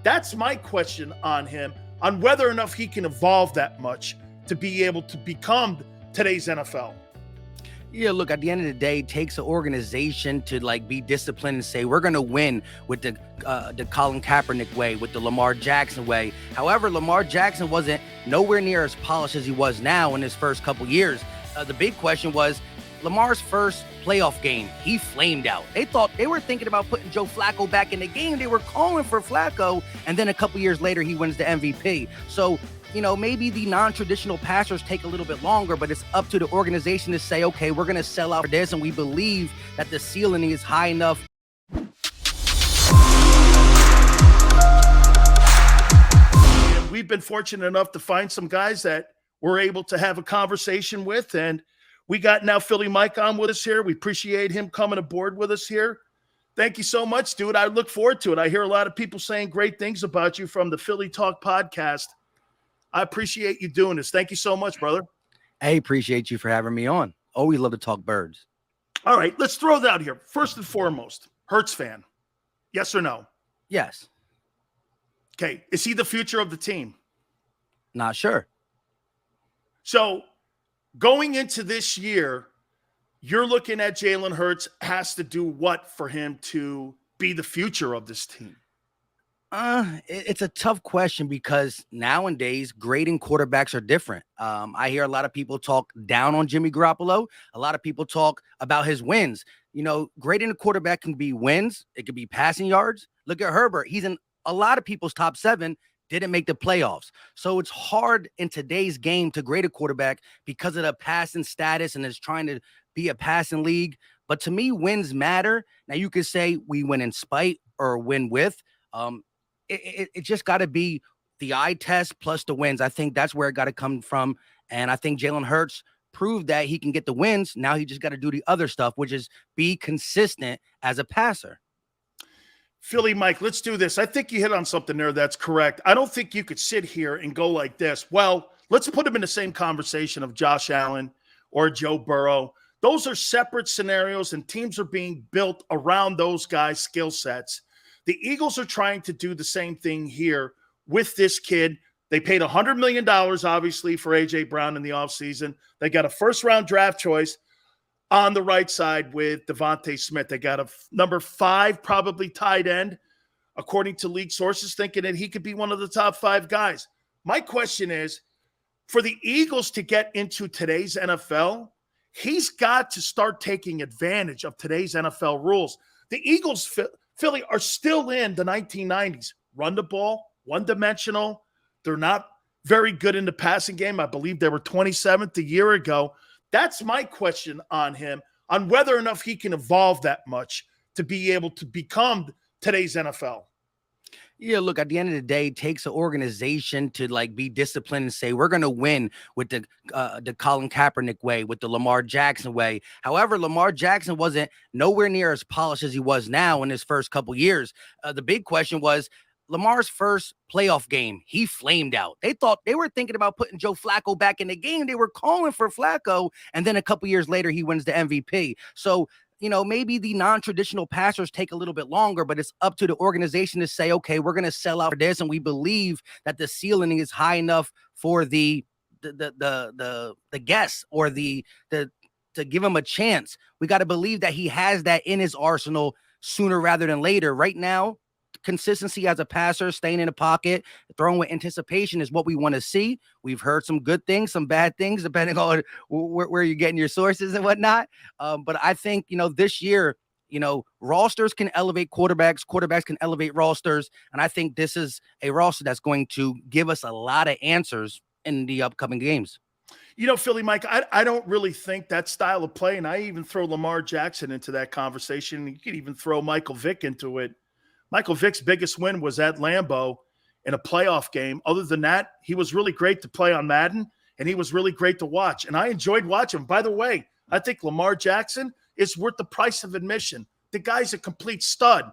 That's my question on him, on whether or not he can evolve that much to be able to become today's NFL. Yeah, look, at the end of the day, it takes an organization to be disciplined and say, we're going to win with the Colin Kaepernick way, with the Lamar Jackson way. However, Lamar Jackson wasn't nowhere near as polished as he was now in his first couple years. The big question was Lamar's first playoff game. He flamed out. They were thinking about putting Joe Flacco back in the game. They were calling for Flacco. And then a couple years later, he wins the MVP. So, maybe the non-traditional passers take a little bit longer, but it's up to the organization to say, okay, we're going to sell out for this, and we believe that the ceiling is high enough. And we've been fortunate enough to find some guys that we're able to have a conversation with, and we got now Philly Mike on with us here. We appreciate him coming aboard with us here. Thank you so much, dude. I look forward to it. I hear a lot of people saying great things about you from the Philly Talk podcast. I appreciate you doing this. Thank you so much, brother. Hey, appreciate you for having me on. Always love to talk birds. All right, let's throw that out here. First and foremost, Hurts fan. Yes or no? Yes. Okay. Is he the future of the team? Not sure. So going into this year, you're looking at Jalen Hurts has to do what for him to be the future of this team? It's a tough question because nowadays grading quarterbacks are different. I hear a lot of people talk down on Jimmy Garoppolo. A lot of people talk about his wins. Grading a quarterback can be wins. It could be passing yards. Look at Herbert. He's in a lot of people's top 7, didn't make the playoffs. So it's hard in today's game to grade a quarterback because of the passing status and is trying to be a passing league. But to me, wins matter. Now you could say we win in spite or win with. It just got to be the eye test plus the wins. I think that's where it got to come from. And I think Jalen Hurts proved that he can get the wins. Now he just got to do the other stuff, which is be consistent as a passer. Philly Mike, let's do this. I think you hit on something there that's correct. I don't think you could sit here and go like this. Well, let's put them in the same conversation of Josh Allen or Joe Burrow. Those are separate scenarios, and teams are being built around those guys' skill sets. The Eagles are trying to do the same thing here with this kid. They paid $100 million, obviously, for A.J. Brown in the offseason. They got a first-round draft choice on the right side with Devonta Smith. They got a number 5, probably tight end, according to league sources, thinking that he could be one of the top 5 guys. My question is, for the Eagles to get into today's NFL, he's got to start taking advantage of today's NFL rules. The Eagles, Philly, are still in the 1990s. Run the ball, one-dimensional. They're not very good in the passing game. I believe they were 27th a year ago. That's my question on him, on whether or not he can evolve that much to be able to become today's NFL. Yeah, look, at the end of the day, it takes an organization to be disciplined and say, we're going to win with the Colin Kaepernick way, with the Lamar Jackson way. However, Lamar Jackson wasn't nowhere near as polished as he was now in his first couple years. The big question was Lamar's first playoff game. He flamed out. They were thinking about putting Joe Flacco back in the game. They were calling for Flacco. And then a couple years later, he wins the MVP. So maybe the non-traditional passers take a little bit longer, but it's up to the organization to say, okay, we're going to sell out for this, and we believe that the ceiling is high enough for the guests or to give him a chance. We got to believe that he has that in his arsenal sooner rather than later. Right now, consistency as a passer, staying in the pocket, throwing with anticipation is what we want to see. We've heard some good things, some bad things, depending on where you're getting your sources and whatnot. But I think, this year, rosters can elevate quarterbacks can elevate rosters. And I think this is a roster that's going to give us a lot of answers in the upcoming games. Philly Mike, I don't really think that style of play, and I even throw Lamar Jackson into that conversation. You could even throw Michael Vick into it. Michael Vick's biggest win was at Lambeau in a playoff game. Other than that, he was really great to play on Madden, and he was really great to watch. And I enjoyed watching him. By the way, I think Lamar Jackson is worth the price of admission. The guy's a complete stud.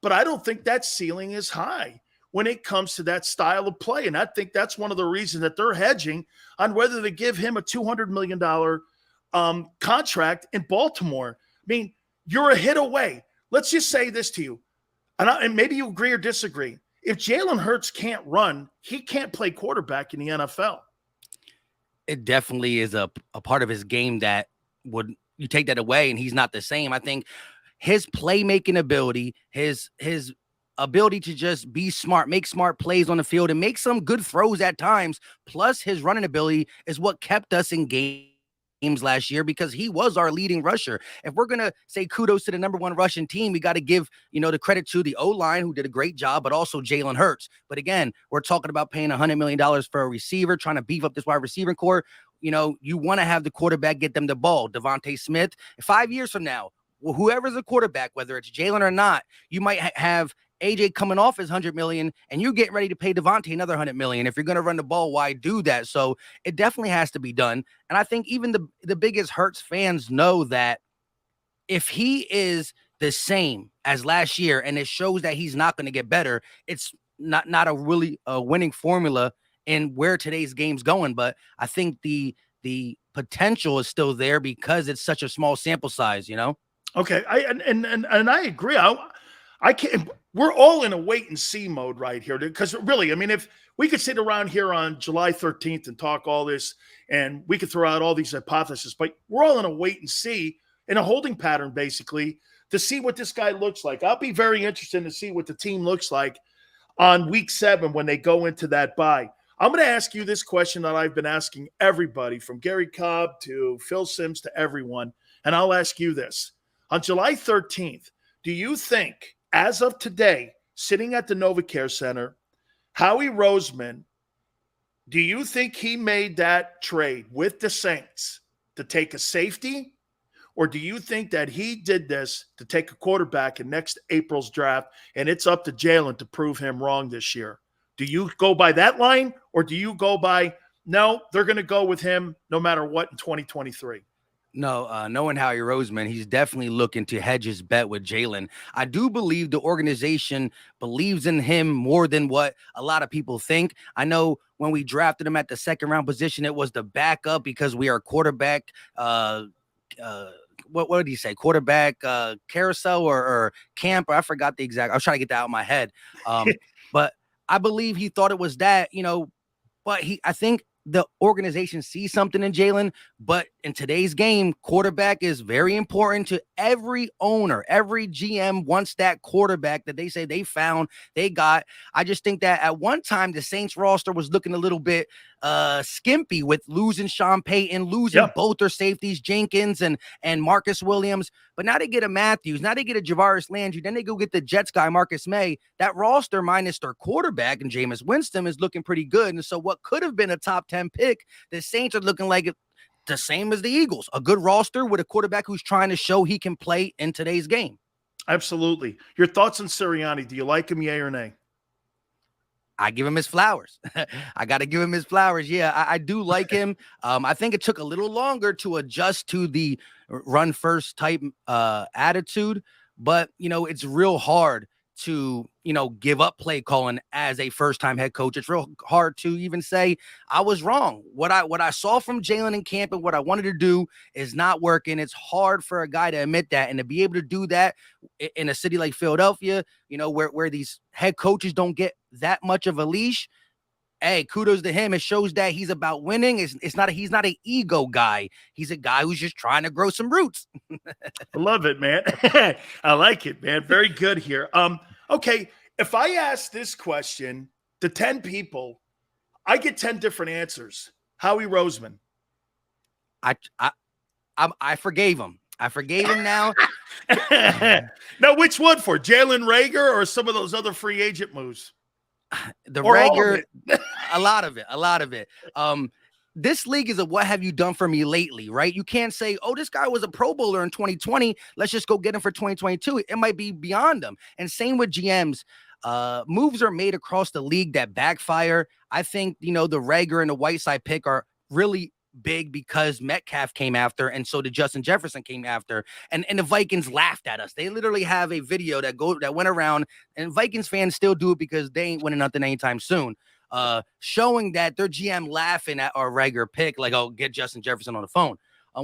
But I don't think that ceiling is high when it comes to that style of play. And I think that's one of the reasons that they're hedging on whether to give him a $200 million contract in Baltimore. I mean, you're a hit away. Let's just say this to you. And maybe you agree or disagree. if Jalen Hurts can't run, he can't play quarterback in the NFL. It definitely is a part of his game that would you take that away and he's not the same. I think his playmaking ability, his ability to just be smart, make smart plays on the field, and make some good throws at times, plus his running ability is what kept us in games last year because he was our leading rusher. If we're going to say kudos to the number one rushing team, we got to give, the credit to the O-line who did a great job, but also Jalen Hurts. But again, we're talking about paying $100 million for a receiver, trying to beef up this wide receiver core. You want to have the quarterback get them the ball. Devonta Smith, 5 years from now, whoever's a quarterback, whether it's Jalen or not, you might have AJ coming off his $100 million and you getting ready to pay Devonta another $100 million. If you're going to run the ball, why do that? So it definitely has to be done. And I think even the biggest Hurts fans know that if he is the same as last year and it shows that he's not going to get better, it's not a really winning formula in where today's game's going. But I think the potential is still there because it's such a small sample size, Okay, I agree. I can't. We're all in a wait and see mode right here because really, I mean, if we could sit around here on July 13th and talk all this, and we could throw out all these hypotheses, but we're all in a wait and see in a holding pattern basically to see what this guy looks like. I'll be very interested to see what the team looks like on week 7 when they go into that bye. I'm going to ask you this question that I've been asking everybody from Gary Cobb to Phil Simms to everyone, and I'll ask you this. On July 13th, do you think, as of today, sitting at the NovaCare Center, Howie Roseman, do you think he made that trade with the Saints to take a safety? Or do you think that he did this to take a quarterback in next April's draft and it's up to Jalen to prove him wrong this year? Do you go by that line or do you go by, no, they're going to go with him no matter what in 2023? No, knowing Howie Roseman, he's definitely looking to hedge his bet with Jalen. I do believe the organization believes in him more than what a lot of people think. I know when we drafted him at the second round position, it was the backup because we are quarterback. What did he say? Quarterback carousel or camp? I forgot the exact. I was trying to get that out of my head. But I believe he thought it was that, but I think the organization sees something in Jalen, but in today's game, quarterback is very important to every owner. Every GM wants that quarterback that they say they found, they got. I just think that at one time, the Saints roster was looking a little bit skimpy with losing Sean Payton, losing both their safeties, Jenkins and Marcus Williams. But now they get a Matthews, now they get a Javaris Landry, then they go get the Jets guy, Marcus May. That roster minus their quarterback and Jameis Winston is looking pretty good. And so what could have been a top 10 pick, the Saints are looking like the same as the Eagles, a good roster with a quarterback who's trying to show he can play in today's game. Absolutely. Your thoughts on Sirianni? Do you like him, yay or nay? I give him his flowers. I got to give him his flowers. Yeah, I do like him. I think it took a little longer to adjust to the run first type attitude, but it's real hard to, give up play calling as a first-time head coach. It's real hard to even say I was wrong. What I saw from Jalen in camp and what I wanted to do is not working. It's hard for a guy to admit that, and to be able to do that in a city like Philadelphia, where these head coaches don't get that much of a leash. Hey, kudos to him. It shows that he's about winning. He's not an ego guy. He's a guy who's just trying to grow some roots. I love it, man. I like it, man. Very good here. Okay, if I ask this question to 10 people, I get 10 different answers. Howie Roseman. I forgave him. I forgave him now. Now, which one for? Jalen Reagor or some of those other free agent moves? The Reagor, a lot of it. This league is a what have you done for me lately, right? You can't say, oh, this guy was a Pro Bowler in 2020. Let's just go get him for 2022. It might be beyond him. And same with GMs. Moves are made across the league that backfire. I think, the Reagor and the Whiteside pick are really big because Metcalf came after, and so did Justin Jefferson came after, and the Vikings laughed at us. They literally have a video that went around, and Vikings fans still do it because they ain't winning nothing anytime soon, showing that their GM laughing at our Reagor pick, like, oh, get Justin Jefferson on the phone.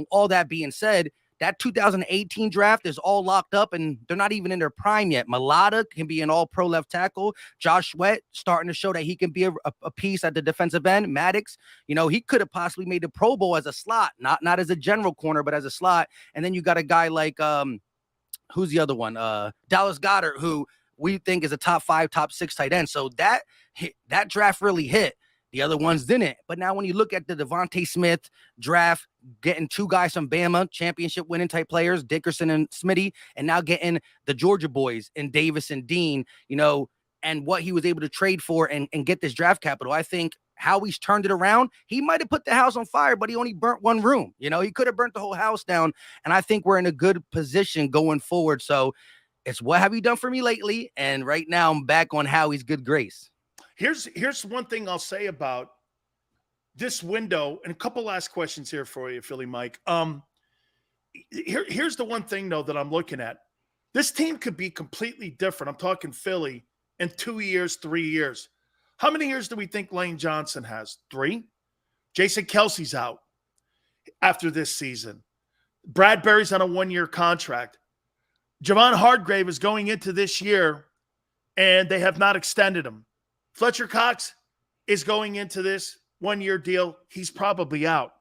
All that being said, that 2018 draft is all locked up and they're not even in their prime yet. Mulata can be an all-pro left tackle. Josh Sweat starting to show that he can be a piece at the defensive end. Maddox, he could have possibly made the Pro Bowl as a slot, not as a general corner, but as a slot. And then you got a guy like, who's the other one? Dallas Goedert, who we think is a top 5, top 6 tight end. So that draft really hit. The other ones didn't. But now when you look at the Devonta Smith draft, getting 2 guys from Bama, championship winning type players, Dickerson and Smitty, and now getting the Georgia boys and Davis and Dean, and what he was able to trade for and get this draft capital, I think how he's turned it around, he might have put the house on fire, but he only burnt one room. He could have burnt the whole house down. And I think we're in a good position going forward. So it's what have you done for me lately? And right now I'm back on Howie's good grace. Here's one thing I'll say about this window, and a couple last questions here for you, Philly Mike. Here's the one thing, though, that I'm looking at. This team could be completely different. I'm talking Philly in 2 years, 3 years. How many years do we think Lane Johnson has? 3? Jason Kelsey's out after this season. Bradbury's on a 1-year contract. Javon Hargrave is going into this year, and they have not extended him. Fletcher Cox is going into this 1-year deal. He's probably out.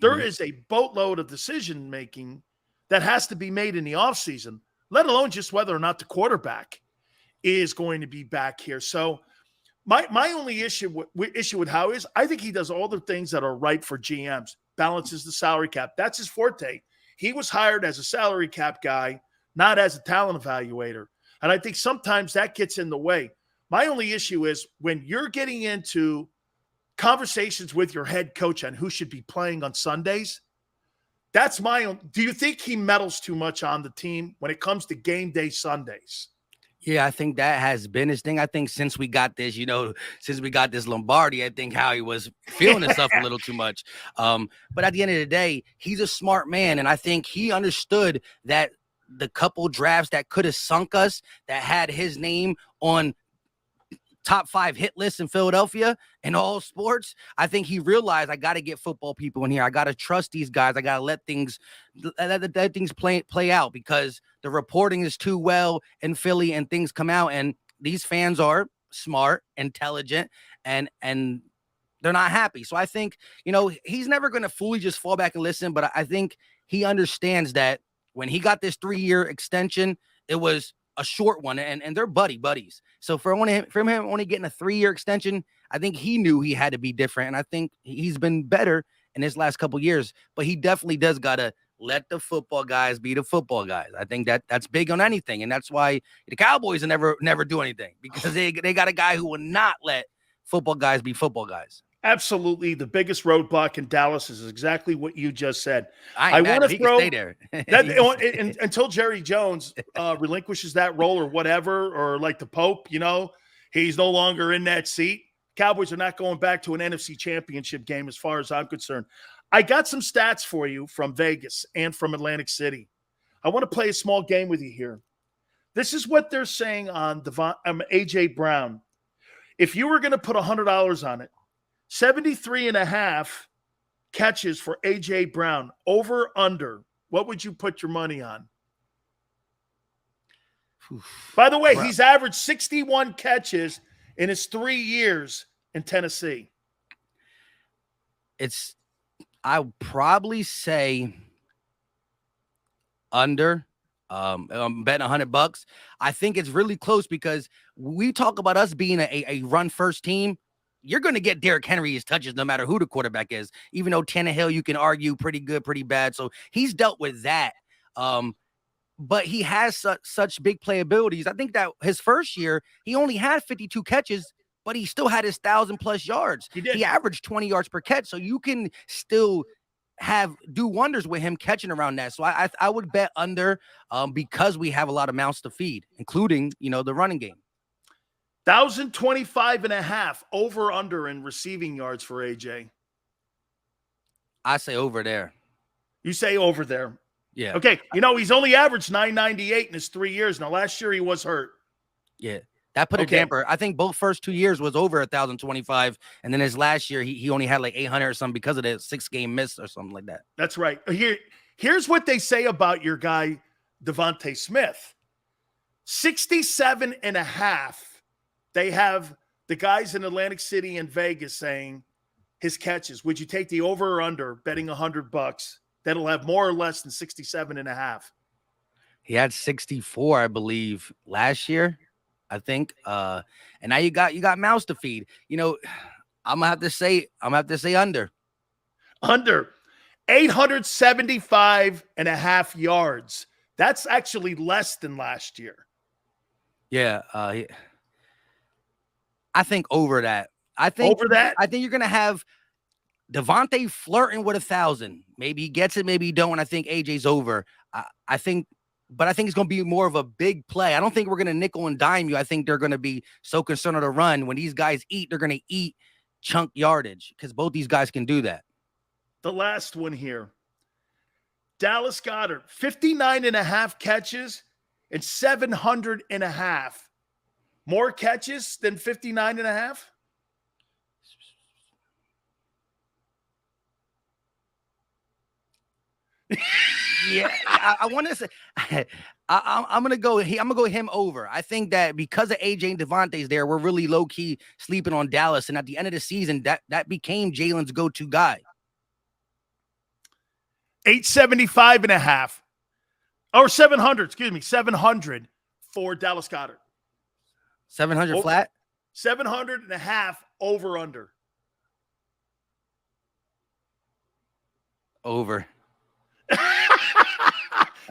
There is a boatload of decision-making that has to be made in the offseason, let alone just whether or not the quarterback is going to be back here. So my only issue with Howie is I think he does all the things that are right for GMs, balances the salary cap. That's his forte. He was hired as a salary cap guy, not as a talent evaluator. And I think sometimes that gets in the way. My only issue is when you're getting into conversations with your head coach on who should be playing on Sundays, that's my own. Do you think he meddles too much on the team when it comes to game day Sundays? Yeah, I think that has been his thing. I think since we got this, since we got this Lombardi, I think Howie was feeling himself a little too much. But at the end of the day, he's a smart man. And I think he understood that the couple drafts that could have sunk us, that had his name on top 5 hit lists in Philadelphia in all sports, I think he realized I got to get football people in here. I got to trust these guys. I got to let things play out because the reporting is too well in Philly and things come out and these fans are smart, intelligent, and they're not happy. So I think, he's never going to fully just fall back and listen, but I think he understands that when he got this 3-year extension, it was a short one, and they're buddies. So for him only getting a 3-year extension, I think he knew he had to be different, and I think he's been better in his last couple years. But he definitely does gotta let the football guys be the football guys. I think that's big on anything, and that's why the Cowboys will never do anything because they got a guy who will not let football guys be football guys. Absolutely. The biggest roadblock in Dallas is exactly what you just said. I want to throw stay there until Jerry Jones relinquishes that role or whatever, or like the Pope, he's no longer in that seat. Cowboys are not going back to an NFC championship game as far as I'm concerned. I got some stats for you from Vegas and from Atlantic City. I want to play a small game with you here. This is what they're saying on A.J. Brown. If you were going to put $100 on it, 73.5 catches for A.J. Brown, over, under. What would you put your money on? By the way, he's averaged 61 catches in his 3 years in Tennessee. I'll probably say under. I'm betting $100. I think it's really close because we talk about us being a run-first team. You're going to get Derrick Henry's touches no matter who the quarterback is, even though Tannehill, you can argue pretty good, pretty bad. So he's dealt with that. But he has such big playabilities. I think that his first year, he only had 52 catches, but he still had his 1,000+ yards. He averaged 20 yards per catch. So you can still do wonders with him catching around that. So I would bet under because we have a lot of mouths to feed, including, the running game. 1,025.5 over under in receiving yards for AJ. I say over there. You say over there. Yeah. Okay. He's only averaged 998 in his 3 years. Now, last year he was hurt. Yeah. That put a damper. I think both first 2 years was over 1,025. And then his last year, he only had like 800 or something because of the 6-game miss or something like that. That's right. Here's what they say about your guy, Devonta Smith. 67.5. They have the guys in Atlantic City and Vegas saying his catches. Would you take the over or under, betting $100? That'll have more or less than 67.5. He had 64, I believe, last year, I think. And now you got mouths to feed. I'm gonna have to say under. Under 875.5 yards. That's actually less than last year. Yeah, I think over that. I think you're gonna have Devontae flirting with 1,000. Maybe he gets it, maybe he don't. And I think AJ's over. I think it's going to be more of a big play. I don't think we're going to nickel and dime you. I think they're going to be so concerned with the run. When these guys eat, they're going to eat chunk yardage because both these guys can do that. The last one here. Dallas Goedert, 59.5 catches and 700.5. More catches than 59.5? Yeah, I want to say I'm gonna go him over. I think that because of AJ and Devontae's there, we're really low key sleeping on Dallas, and at the end of the season, that became Jalen's go-to guy. 875.5 or 700. Excuse me, 700 for Dallas Goedert. 700 flat. 700.5 over under. Over.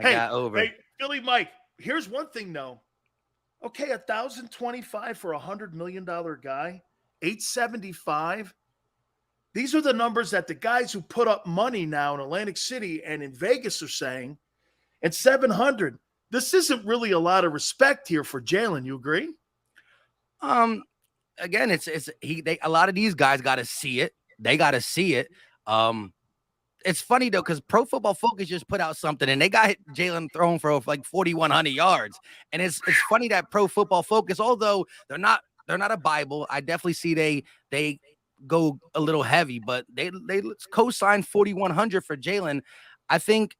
Over. Hey, Philly Mike, here's one thing though. Okay, 1,025 for $100 million guy, 875. These are the numbers that the guys who put up money now in Atlantic City and in Vegas are saying. And 700. This isn't really a lot of respect here for Jalen. You agree? Again, a lot of these guys got to see it. They got to see it. It's funny though, because Pro Football Focus just put out something and they got Jalen thrown for like 4,100 yards. And it's funny that Pro Football Focus, although they're not a Bible, I definitely see they go a little heavy, but they co-sign 4,100 for Jalen. I think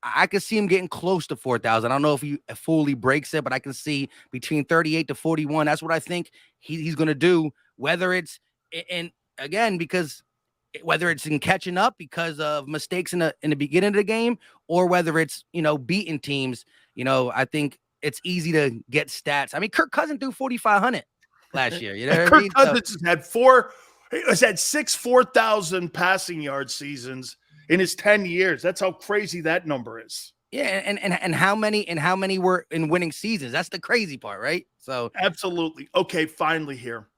I could see him getting close to 4,000. I don't know if he fully breaks it, but I can see between 38 to 41. That's what I think he's going to do. Whether it's because whether it's in catching up because of mistakes in the beginning of the game, or whether it's beating teams. I think it's easy to get stats. I mean, Kirk Cousins threw 4,500 last year. Kirk Cousins has had 6 4,000 passing yard seasons in his 10 years. That's how crazy that number is. Yeah, and how many were in winning seasons? That's the crazy part, right? So absolutely. Okay, finally here.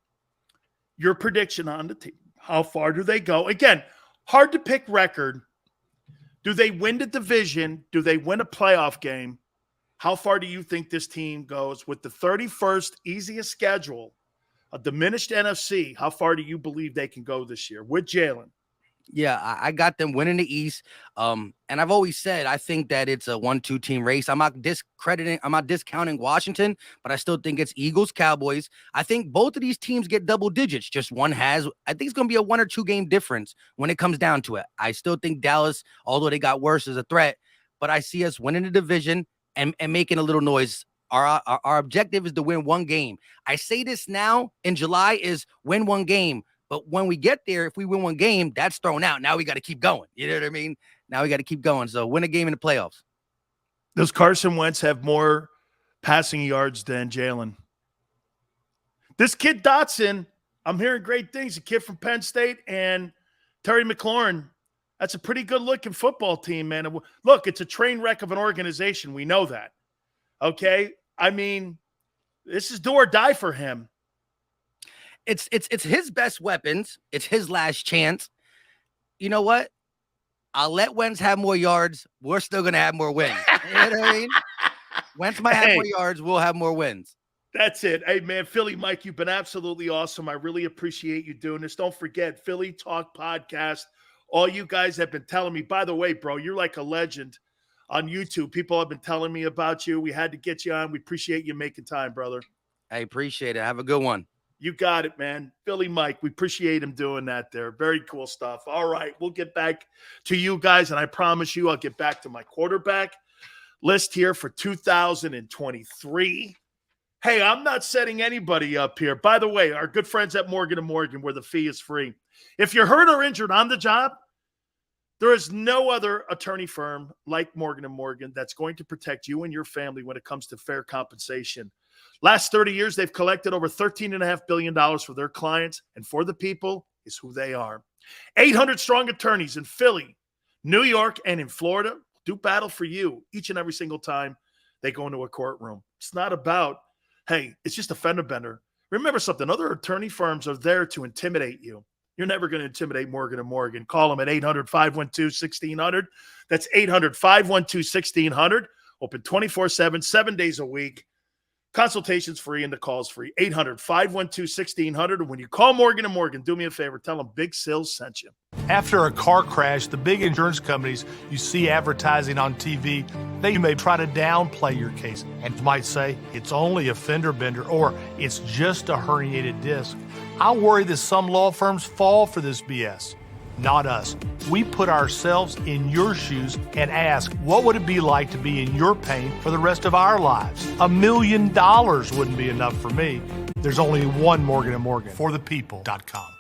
Your prediction on the team. How far do they go? Again, hard to pick record. Do they win the division? Do they win a playoff game? How far do you think this team goes with the 31st easiest schedule, a diminished NFC? How far do you believe they can go this year with Jalen? Yeah, I got them winning the East. And I've always said I think that it's a 1-2 team race. I'm not discounting Washington, but I still think it's Eagles, Cowboys. I think both of these teams get double digits. Just one has. I think it's going to be a 1 or 2 game difference when it comes down to it. I still think Dallas, although they got worse, is a threat, but I see us winning the division and making a little noise. Our objective is to win 1 game. I say this now in July is win 1 game. But when we get there, if we win 1 game, that's thrown out. Now we got to keep going. You know what I mean? Now we got to keep going. So win a game in the playoffs. Does Carson Wentz have more passing yards than Jalen? This kid Dotson, I'm hearing great things. A kid from Penn State and Terry McLaurin. That's a pretty good-looking football team, man. Look, it's a train wreck of an organization. We know that. Okay? I mean, this is do or die for him. It's his best weapons. It's his last chance. You know what? I'll let Wentz have more yards. We're still going to have more wins. You know what I mean? Wentz might have more yards. We'll have more wins. That's it. Hey, man, Philly Mike, you've been absolutely awesome. I really appreciate you doing this. Don't forget, Philly Talk Podcast. All you guys have been telling me. By the way, bro, you're like a legend on YouTube. People have been telling me about you. We had to get you on. We appreciate you making time, brother. I appreciate it. Have a good one. You got it, man. Philly Mike, we appreciate him doing that there. Very cool stuff. All right, we'll get back to you guys, and I promise you I'll get back to my quarterback list here for 2023. Hey, I'm not setting anybody up here. By the way, our good friends at Morgan & Morgan, where the fee is free. If you're hurt or injured on the job, there is no other attorney firm like Morgan & Morgan that's going to protect you and your family when it comes to fair compensation. Last 30 years, they've collected over $13.5 billion for their clients, and for the people is who they are. 800 strong attorneys in Philly, New York, and in Florida do battle for you each and every single time they go into a courtroom. It's not about, hey, it's just a fender bender. Remember something, other attorney firms are there to intimidate you. You're never going to intimidate Morgan & Morgan. Call them at 800-512-1600. That's 800-512-1600. Open 24/7, 7 days a week. Consultation's free and the call's free. 800-512-1600. And when you call Morgan & Morgan, do me a favor. Tell them Big Sills sent you. After a car crash, the big insurance companies you see advertising on TV, they may try to downplay your case and might say it's only a fender bender or it's just a herniated disc. I worry that some law firms fall for this BS. Not us. We put ourselves in your shoes and ask, what would it be like to be in your pain for the rest of our lives? $1 million wouldn't be enough for me. There's only one Morgan & Morgan. ForThePeople.com.